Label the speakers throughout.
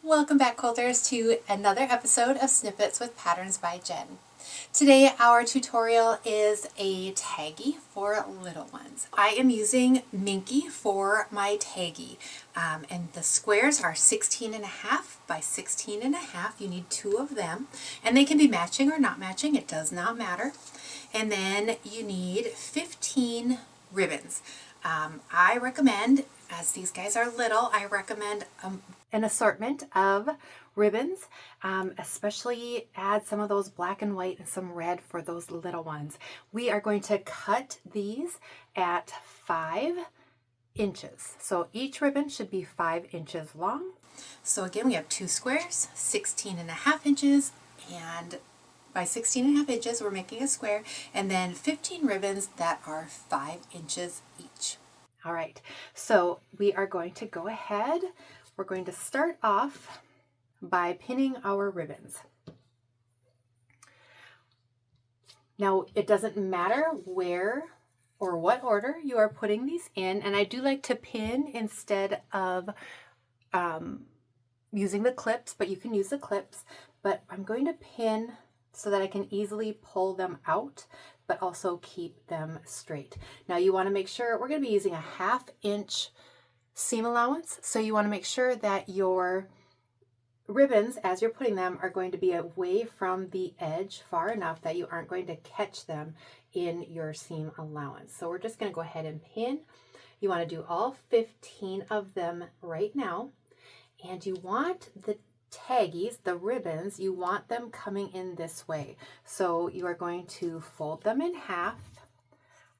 Speaker 1: Welcome back, quilters, to another episode of Snippets with Patterns by Jen. Today our tutorial is a taggy for little ones. I am using Minky for my taggy, and the squares are 16.5 by 16.5. You need two of them, and they can be matching or not matching, it does not matter. And then you need 15 ribbons. I recommend, as these guys are little, I recommend an assortment of ribbons, especially add some of those black and white and some red for those little ones. We are going to cut these at 5 inches. So each ribbon should be 5 inches long. So again, we have two squares, 16.5 inches, and by 16.5 inches, we're making a square, and then 15 ribbons that are 5 inches each. All right, so we are going to go ahead. We're going to start off by pinning our ribbons. Now, it doesn't matter where or what order you are putting these in, and I do like to pin instead of using the clips, but you can use the clips. But I'm going to pin so that I can easily pull them out, but also keep them straight. Now you want to make sure, we're going to be using a 1/2 inch seam allowance, so you want to make sure that your ribbons, as you're putting them, are going to be away from the edge far enough that you aren't going to catch them in your seam allowance. So we're just going to go ahead and pin. You want to do all 15 of them right now, and you want the taggies, the ribbons, you want them coming in this way. So you are going to fold them in half,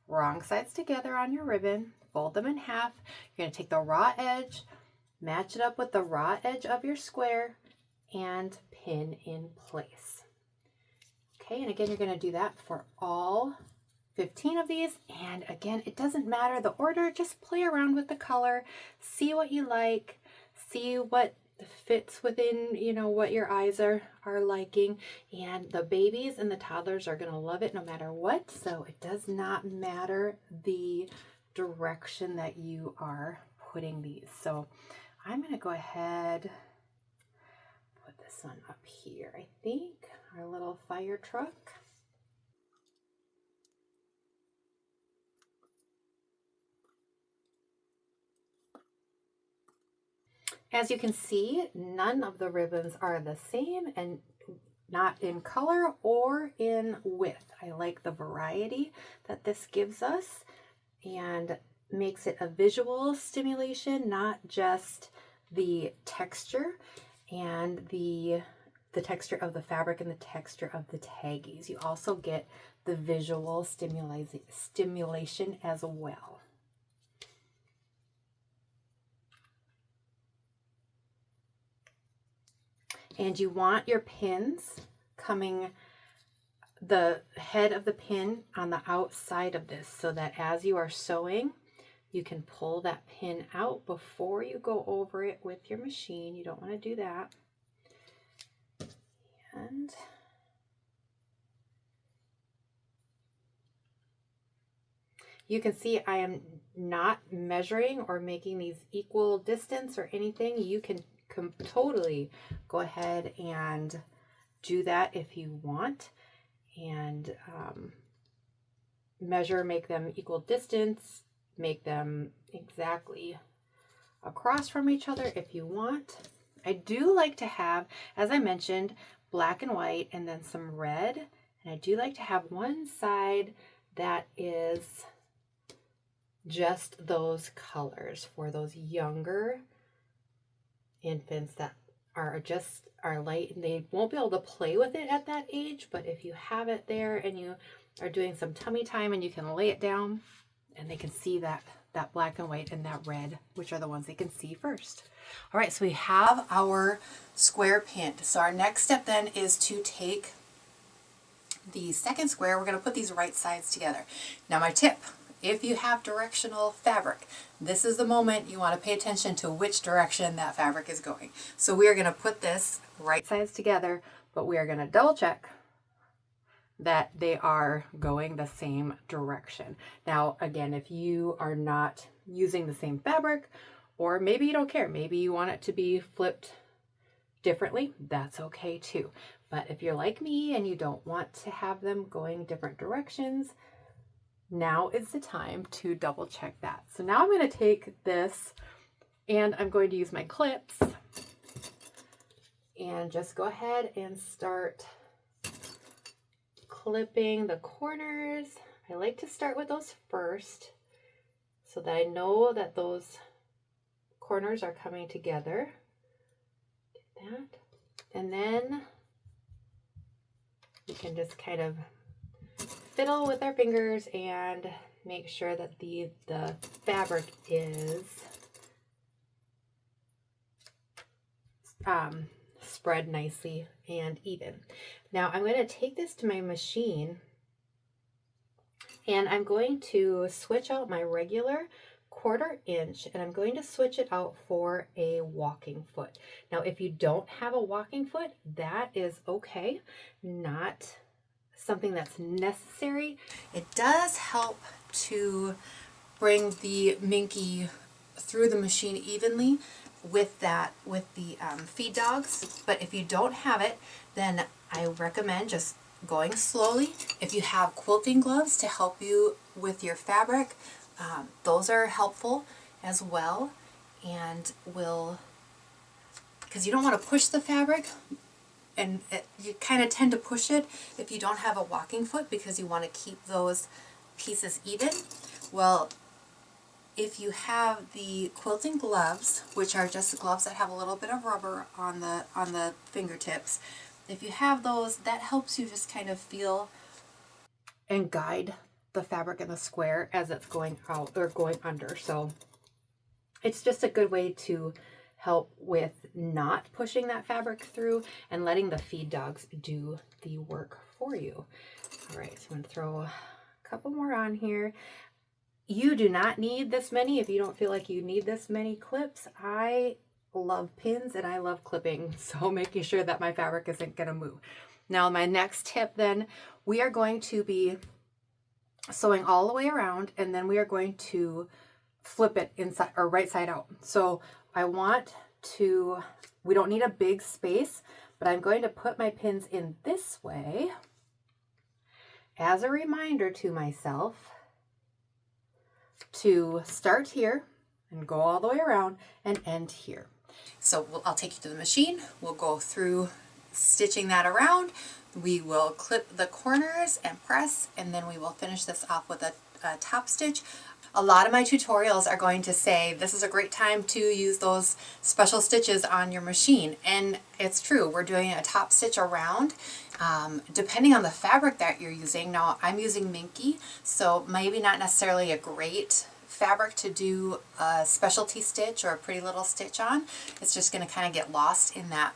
Speaker 1: wrong sides together on your ribbon, fold them in half. You're going to take the raw edge, match it up with the raw edge of your square, and pin in place. Okay, and again, you're going to do that for all 15 of these. And again, it doesn't matter the order, just play around with the color, see what you like, see what fits within, what your eyes are liking. And the babies and the toddlers are going to love it no matter what. So it does not matter the direction that you are putting these. So I'm going to go ahead, put this one up here, I think, our little fire truck. As you can see, none of the ribbons are the same and not in color or in width. I like the variety that this gives us and makes it a visual stimulation, not just the texture and the texture of the fabric and the texture of the taggies. You also get the visual stimulation as well. And you want your pins coming, the head of the pin on the outside of this, so that as you are sewing, you can pull that pin out before you go over it with your machine. You don't want to do that. And you can see I am not measuring or making these equal distance or anything. You can totally go ahead and do that if you want, and measure, make them equal distance, make them exactly across from each other if you want. I do like to have, as I mentioned, black and white and then some red, and I do like to have one side that is just those colors for those younger infants that are light, and they won't be able to play with it at that age. But if you have it there and you are doing some tummy time, and you can lay it down and they can see that black and white and that red, which are the ones they can see first. All right, so we have our square pinned. So our next step then is to take the second square. We're going to put these right sides together. Now my tip, if you have directional fabric, this is the moment you want to pay attention to which direction that fabric is going. So we are going to put this right sides together, but we are going to double check that they are going the same direction. Now, again, if you are not using the same fabric, or maybe you don't care, maybe you want it to be flipped differently, that's okay too. But if you're like me and you don't want to have them going different directions, now is the time to double check that. So now I'm going to take this and I'm going to use my clips and just go ahead and start clipping the corners. I like to start with those first so that I know that those corners are coming together. Get that. And then we can just kind of fiddle with our fingers and make sure that the fabric is spread nicely and even. Now I'm going to take this to my machine and I'm going to switch out my regular 1/4 inch and I'm going to switch it out for a walking foot. Now if you don't have a walking foot, that is okay, not something that's necessary. It does help to bring the minky through the machine evenly with the feed dogs, but if you don't have it, then I recommend just going slowly. If you have quilting gloves to help you with your fabric, those are helpful as well, and will, because you don't want to push the fabric, and you kind of tend to push it if you don't have a walking foot because you want to keep those pieces even. Well, if you have the quilting gloves, which are just gloves that have a little bit of rubber on the fingertips, if you have those, that helps you just kind of feel and guide the fabric in the square as it's going out or going under. So it's just a good way to help with not pushing that fabric through and letting the feed dogs do the work for you. All right, so I'm going to throw a couple more on here. You do not need this many if you don't feel like you need this many clips. I love pins and I love clipping, so making sure that my fabric isn't going to move. Now my next tip then, we are going to be sewing all the way around and then we are going to flip it inside or right side out. So I want to, we don't need a big space, but I'm going to put my pins in this way as a reminder to myself to start here and go all the way around and end here. So I'll take you to the machine. We'll go through stitching that around. We will clip the corners and press, and then we will finish this off with a top stitch. A lot of my tutorials are going to say this is a great time to use those special stitches on your machine, and it's true. We're doing a top stitch around depending on the fabric that you're using. Now I'm using minky, so maybe not necessarily a great fabric to do a specialty stitch or a pretty little stitch on. It's just going to kind of get lost in that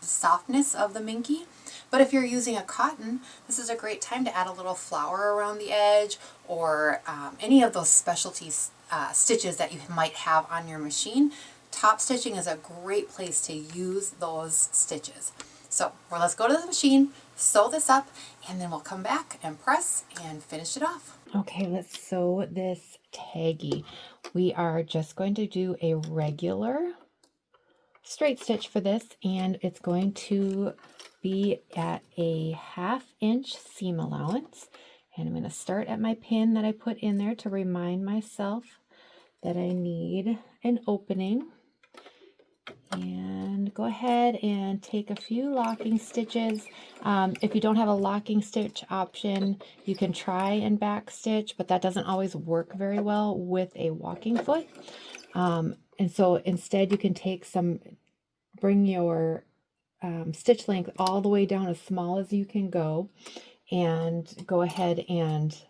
Speaker 1: softness of the minky. But if you're using a cotton, this is a great time to add a little flower around the edge, or any of those specialty stitches that you might have on your machine. Top stitching is a great place to use those stitches. So let's go to the machine, sew this up, and then we'll come back and press and finish it off. Okay, let's sew this taggy. We are just going to do a regular straight stitch for this, and it's going to be at a 1/2 inch seam allowance. And I'm going to start at my pin that I put in there to remind myself that I need an opening. And go ahead and take a few locking stitches. If you don't have a locking stitch option, you can try and back stitch, but that doesn't always work very well with a walking foot. And so instead you can take bring your stitch length all the way down as small as you can go, and go ahead and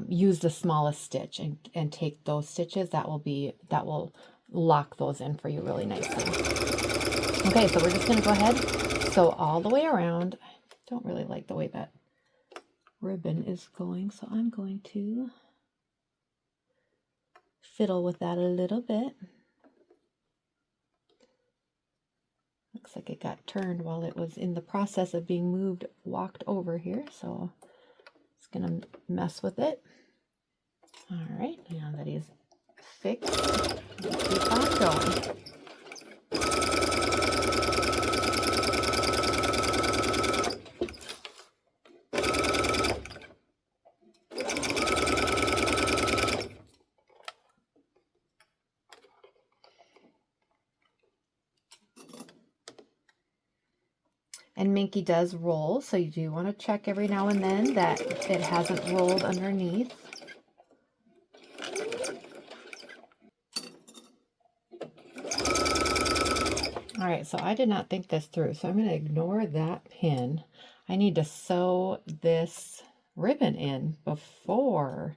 Speaker 1: use the smallest stitch and take those stitches. That will lock those in for you really nicely. Okay, so we're just going to go ahead, sew all the way around. I don't really like the way that ribbon is going, so I'm going to fiddle with that a little bit. Looks like it got turned while it was in the process of being walked over here, so it's going to mess with it. All right, now that is fixed, keep on going. And Minky does roll, so you do want to check every now and then that it hasn't rolled underneath. All right, so I did not think this through, so I'm going to ignore that pin. I need to sew this ribbon in before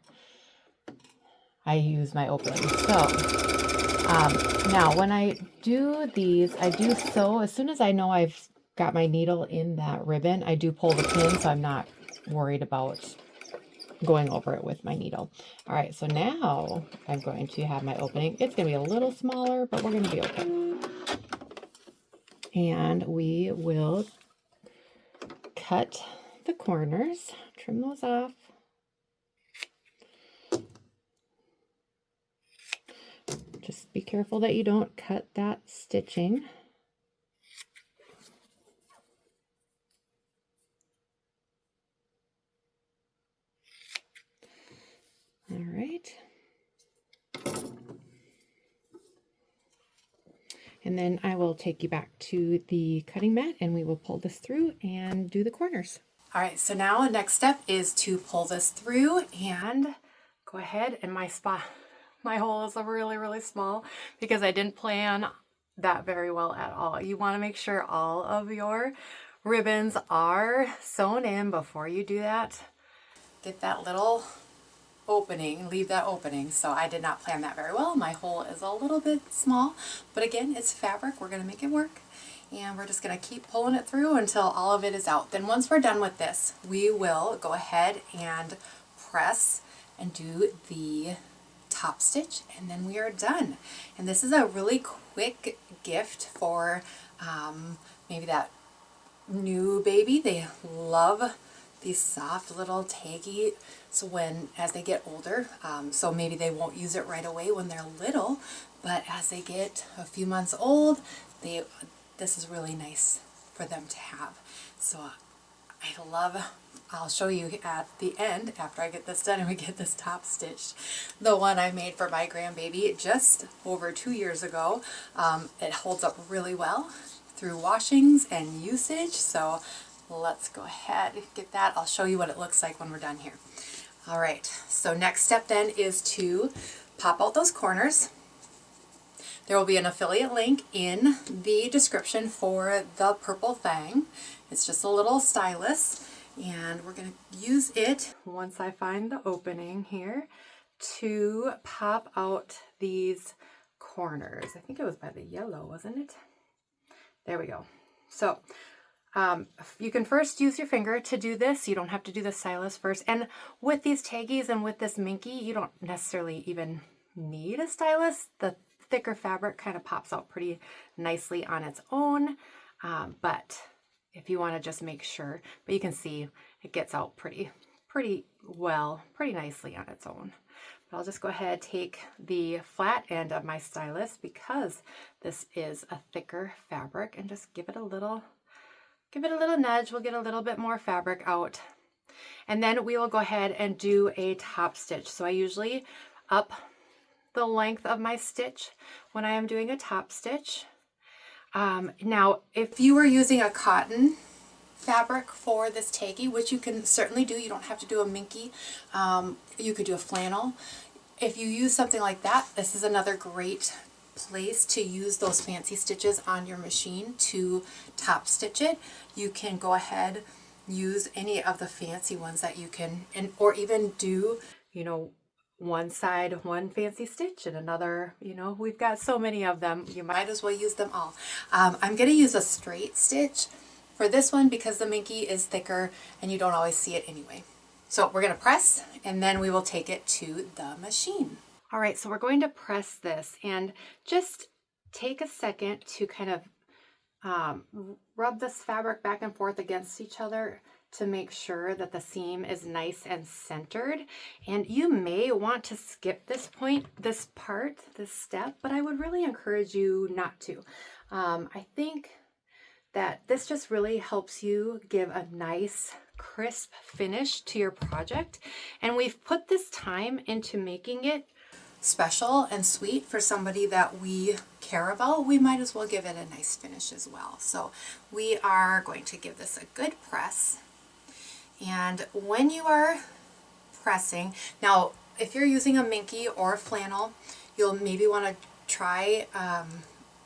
Speaker 1: I use my opening. So now when I do these, I do sew, as soon as I know I've got my needle in that ribbon, I do pull the pin, so I'm not worried about going over it with my needle. All right, so now I'm going to have my opening. It's going to be a little smaller, but we're going to be okay. And we will cut the corners, trim those off. Just be careful that you don't cut that stitching. All right. And then I will take you back to the cutting mat and we will pull this through and do the corners. All right, so now the next step is to pull this through and go ahead, and my hole is really, really small because I didn't plan that very well at all. You want to make sure all of your ribbons are sewn in before you do that. Get that little opening, leave that opening. So I did not plan that very well. My hole is a little bit small, but again, it's fabric. We're going to make it work. And we're just going to keep pulling it through until all of it is out. Then once we're done with this, we will go ahead and press and do the top stitch, and then we are done. And this is a really quick gift for maybe that new baby. They love these soft little taggy, so as they get older, so maybe they won't use it right away when they're little, but as they get a few months old, this is really nice for them to have. So I'll show you at the end after I get this done and we get this top stitched, the one I made for my grandbaby just over 2 years ago. It holds up really well through washings and usage, so let's go ahead and get that. I'll show you what it looks like when we're done here. All right, so next step then is to pop out those corners. There will be an affiliate link in the description for the purple thing. It's just a little stylus, and we're going to use it once I find the opening here to pop out these corners. I think it was by the yellow, wasn't it? There we go. So you can first use your finger to do this. You don't have to do the stylus first. And with these taggies and with this Minky, you don't necessarily even need a stylus. The thicker fabric kind of pops out pretty nicely on its own. But if you want to just make sure, but you can see it gets out pretty nicely on its own. But I'll just go ahead, take the flat end of my stylus because this is a thicker fabric, and just give it a little nudge. We'll get a little bit more fabric out. And then we will go ahead and do a top stitch. So I usually up the length of my stitch when I am doing a top stitch. Now, if you were using a cotton fabric for this taggy, which you can certainly do, you don't have to do a Minky. You could do a flannel. If you use something like that, this is another great place to use those fancy stitches on your machine to top stitch it. You can go ahead, use any of the fancy ones that you can, or even do, one side, one fancy stitch, and another, we've got so many of them. You might as well use them all. I'm going to use a straight stitch for this one because the Minky is thicker and you don't always see it anyway. So we're going to press, and then we will take it to the machine. All right, so we're going to press this, and just take a second to kind of rub this fabric back and forth against each other to make sure that the seam is nice and centered. And you may want to skip this step, but I would really encourage you not to. I think that this just really helps you give a nice crisp finish to your project. And we've put this time into making it special and sweet for somebody that we care about, we might as well give it a nice finish as well. So we are going to give this a good press. And when you are pressing, now if you're using a minky or a flannel, you'll maybe want to try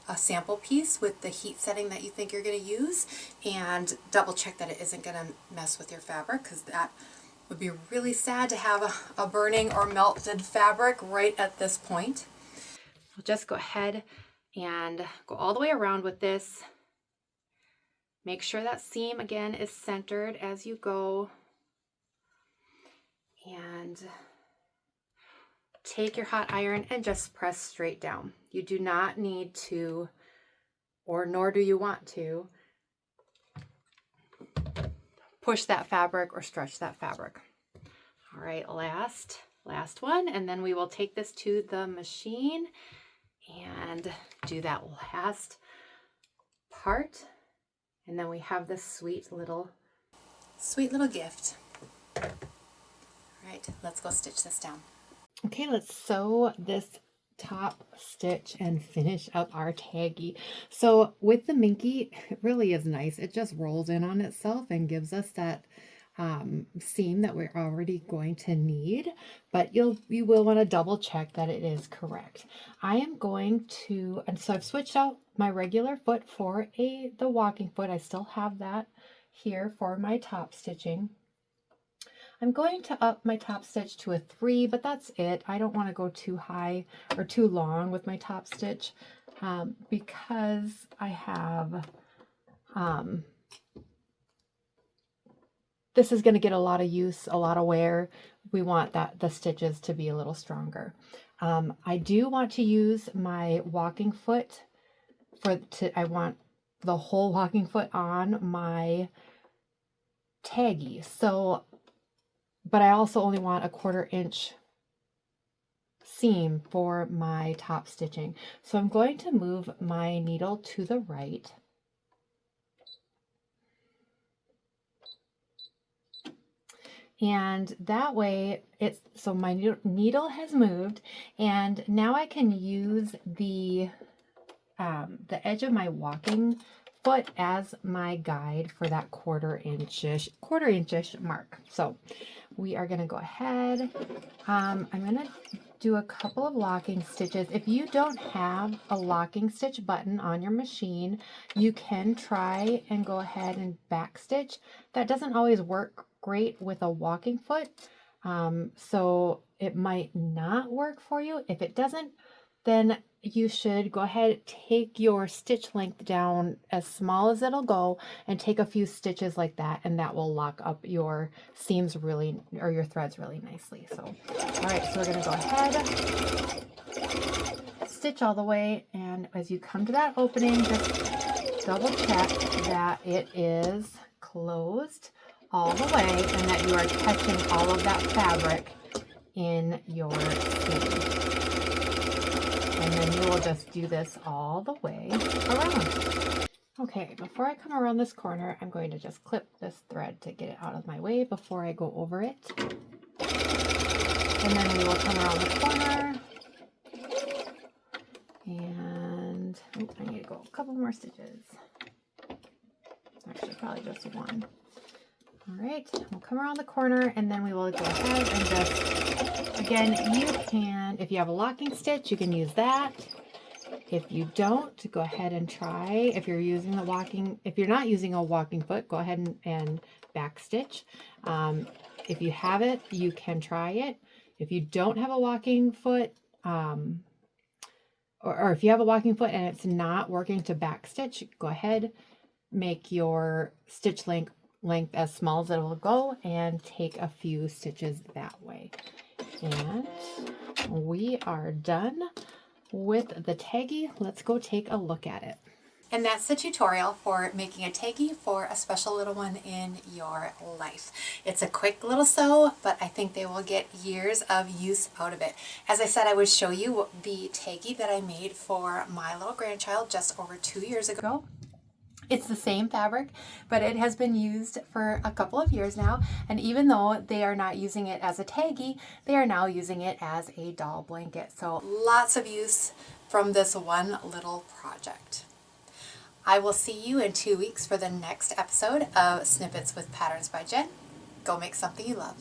Speaker 1: a sample piece with the heat setting that you think you're going to use, and double check that it isn't going to mess with your fabric, because that would be really sad to have a burning or melted fabric right at this point. So just go ahead and go all the way around with this. Make sure that seam again is centered as you go, and take your hot iron and just press straight down. You do not need to, or nor do you want to, push that fabric or stretch that fabric. All right, last one, and then we will take this to the machine and do that last part, and then we have this sweet little gift. All right, let's go stitch this down. Okay, let's sew this top stitch and finish up our taggy. So with the minky, it really is nice. It just rolls in on itself and gives us that seam that we're already going to need, but you will want to double check that it is correct. I am going to, and so I've switched out my regular foot for the walking foot. I still have that here for my top stitching. I'm going to up my top stitch to a 3, but that's it. I don't want to go too high or too long with my top stitch because I have, this is going to get a lot of use, a lot of wear. We want the stitches to be a little stronger. I do want to use my walking foot I want the whole walking foot on my taggy. So, but I also only want a 1/4 inch seam for my top stitching. So I'm going to move my needle to the right. And that way so my needle has moved, and now I can use the edge of my walking foot as my guide for that 1/4 inch mark. So we are going to go ahead. I'm going to do a couple of locking stitches. If you don't have a locking stitch button on your machine, you can try and go ahead and back stitch. That doesn't always work great with a walking foot, so it might not work for you. If it doesn't, then you should go ahead, take your stitch length down as small as it'll go, and take a few stitches like that, and that will lock up your seams really, or your threads really nicely. So, all right, so we're gonna go ahead, stitch all the way, and as you come to that opening, just double check that it is closed all the way and that you are catching all of that fabric in your seam. And then you will just do this all the way around. Okay, before I come around this corner, I'm going to just clip this thread to get it out of my way before I go over it. And then we will come around the corner. And I need to go a couple more stitches. Actually, probably just one. All right, we'll come around the corner, and then we will go ahead and just, again, you can, if you have a locking stitch, you can use that. If you don't, go ahead and try. If you're using if you're not using a walking foot, go ahead and back stitch. If you have it, you can try it. If you don't have a walking foot, or if you have a walking foot and it's not working to back stitch, go ahead, make your stitch length as small as it will go, and take a few stitches that way. And we are done with the taggy. Let's go take a look at it. And that's the tutorial for making a taggy for a special little one in your life. It's a quick little sew, but I think they will get years of use out of it. As I said, I would show you the taggy that I made for my little grandchild just over 2 years ago. It's the same fabric, but it has been used for a couple of years now. And even though they are not using it as a taggy, they are now using it as a doll blanket. So lots of use from this one little project. I will see you in 2 weeks for the next episode of Snippets with Patterns by Jen. Go make something you love.